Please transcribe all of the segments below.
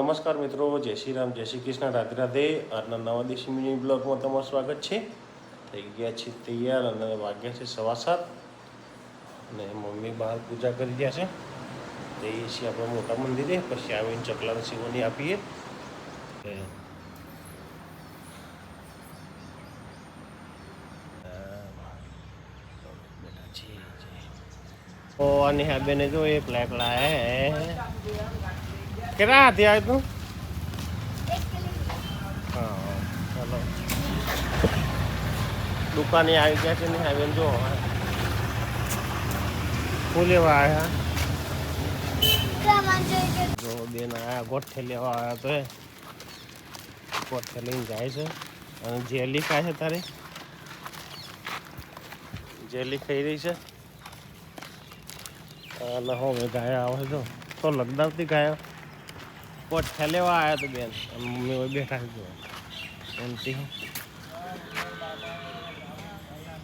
નમસ્કાર મિત્રો, જય શ્રી રામ, જય શ્રી કૃષ્ણ, રાધે રાધે. આજના નવા દેશી મિની બ્લોગમાં તમારું સ્વાગત છે. થઈ ગયા છે તૈયાર અને વાગ્યા છે 7:15 અને મમ્મી બહાર પૂજા કરી રહ્યા છે. જઈએ છીએ આપણે મોટા મંદિરે, પછી આવીને ચકલાને શિવોની આપીએ. ઓ અને હા બેને જો એક લાખ લાયા કેટલા હાથી આવ્યું તું? હા ચાલો દુકાને આવી ગયા છે ને હા બેન જો શું લેવા આવ્યા? જો બેન આયા ગોઠે લેવા આવ્યા તો ગોઠે લઈને જાય છે. અને જેલી ખાય છે તારે? જેલી ખાઈ રહી છે. અને હવે ગાયા આવે તો તો લગદાવતી ગાયો ગોઠે લેવા આવ્યા તો બેન મમ્મી બેઠા છે એમથી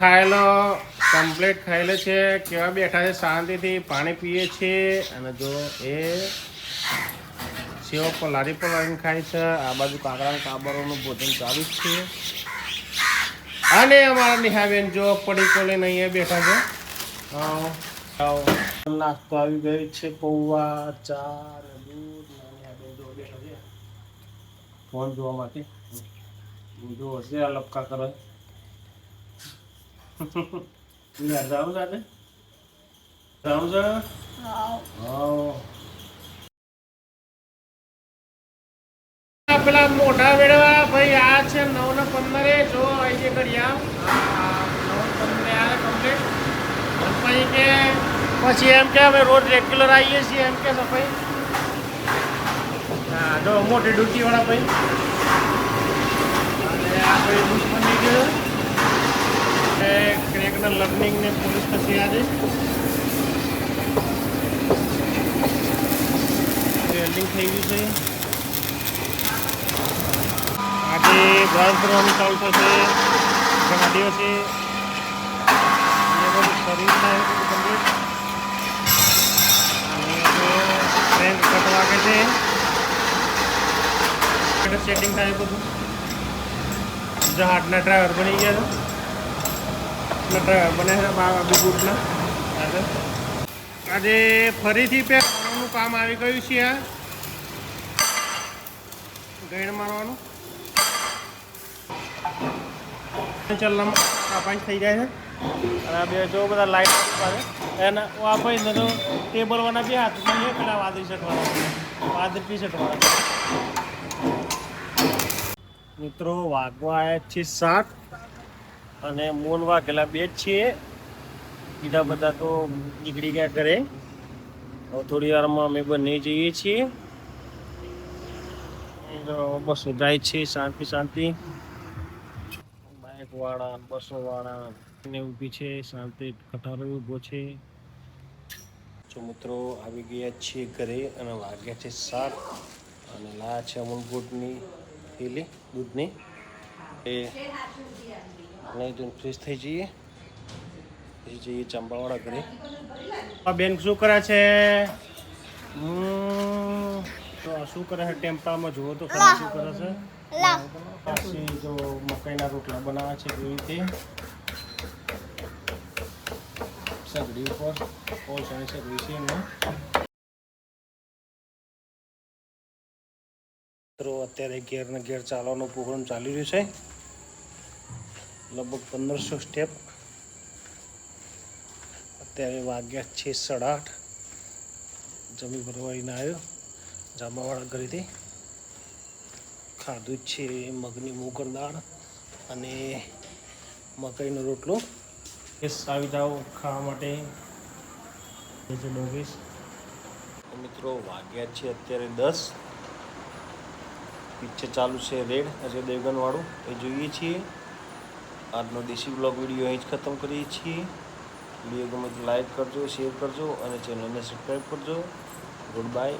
ખાયેલો કમ્પ્લીટ ખાયેલો છે. કેવા બેઠા છે શાંતિથી પાણી પીએ છે. અને જો એ સેવ પલારી પલારીને ખાય છે. આ બાજુ કાકડા કાબરોનું ભોજન ચાલુ જ છે. અને અમારા નિહાબેન જો પડીકો લઈને અહીંયા બેઠા છે. નાસ્તો આવી ગયો છે. પૌવા, ચા, દૂધ. નિહાબેન જો બેઠા છે ફોન જોવા માટે. જો હશે આ લપકા કરે. જાઉં સાથે જાઉં છે. પેલા મોઢા વેડવા ભાઈ આ છે 9:15 જો આવી જે ઘડિયા 9:15 આ કમ્પ્લીટ. પછી કે પછી એમ કે અમે રોજ રેગ્યુલર આવીએ છીએ એમ કે સફાઈ. હા જો મોટી ડ્યુટી વાળા ભાઈ. અને આ ભાઈ દુશ્મની ગયો ક્રેકના લર્નિંગ ને પોલીસ થશે આજે. વેલ્ડિંગ થઈ ગયું છે. આજે ગેસ ભરવાનું ચાલુ થશે. ઘણા દિવસે એ બધું સર્વિસ થાય કમ્પ્લીટ. અને ટ્રેન કટ વાગે છે સેટિંગ થાય બધું. જહાજના ડ્રાઈવર બની ગયા છે. ડ્રાઈવર બને છે બી ગુડના. આજે ફરીથી પેવાનું કામ આવી ગયું છે. આ ગેડ મારવાનું ચલનામાં કાપાંચ થઈ જાય છે. અને આ બે જો બધા લાઈટ પાડે એના આ ભાઈ તો ટેબલવાળા બે હાથ પેલા વાદળી શર્ટવાળા વાદળી ટી શર્ટવાળા. મિત્રો વાગવા આવ્યા છે 7 અને મોન વાગેલા 2 જ છીએ. બીજા બધા તો નીકળી ગયા ઘરે. હવે થોડી વારમાં અમે બંને જઈએ છીએ. બસો જાય છે શાંતિ. બાઇક વાળા બસો વાળા ને ઊભી છે શાંતિ. કટારો ઊભો છે. જો મિત્રો આવી ગયા છીએ ઘરે અને વાગ્યા છે 7 અને લાયા છે અમૂલ ગોટની થેલી દૂધની. એ નહીં તો ફ્રેશ થઈ જઈએ પછી જઈએ ચંપાવાળા ઘરે. બેન શું કરે છે? તો શું કરે છે ટેમ્પામાં જુઓ તો ખરા શું કરે છે. પછી જો મકાઈના રોટલા બનાવે છે એવી રીતે સગડી ઉપર કોલસાની સગડી છે એમાં. મિત્રો અત્યારે ઘેર ને ઘેર ચાલવાનો પ્રોગ્રામ ચાલી રહ્યો છે. લગભગ 1500 સ્ટેપ. અત્યારે વાગ્યા છે 8:30. જમી ભરવાઈને આવ્યો જાંબાવાળા ઘરેથી. ખાધું જ છે મગની મોગર દાળ અને મકાઈનો રોટલો. આવી જાઓ ખાવા માટે. મિત્રો વાગ્યા છે અત્યારે 10. પિક્ચર ચાલુ છે રેડ અજય દેવગન વાળું એ જોઈએ છીએ. આજનો દેશી બ્લોગ વિડીયો અહીં જ ખતમ કરીએ છીએ. વિડીયો ગમે તો લાઈક કરજો, શેર કરજો અને ચેનલને સબસ્ક્રાઈબ કરજો. Good bye.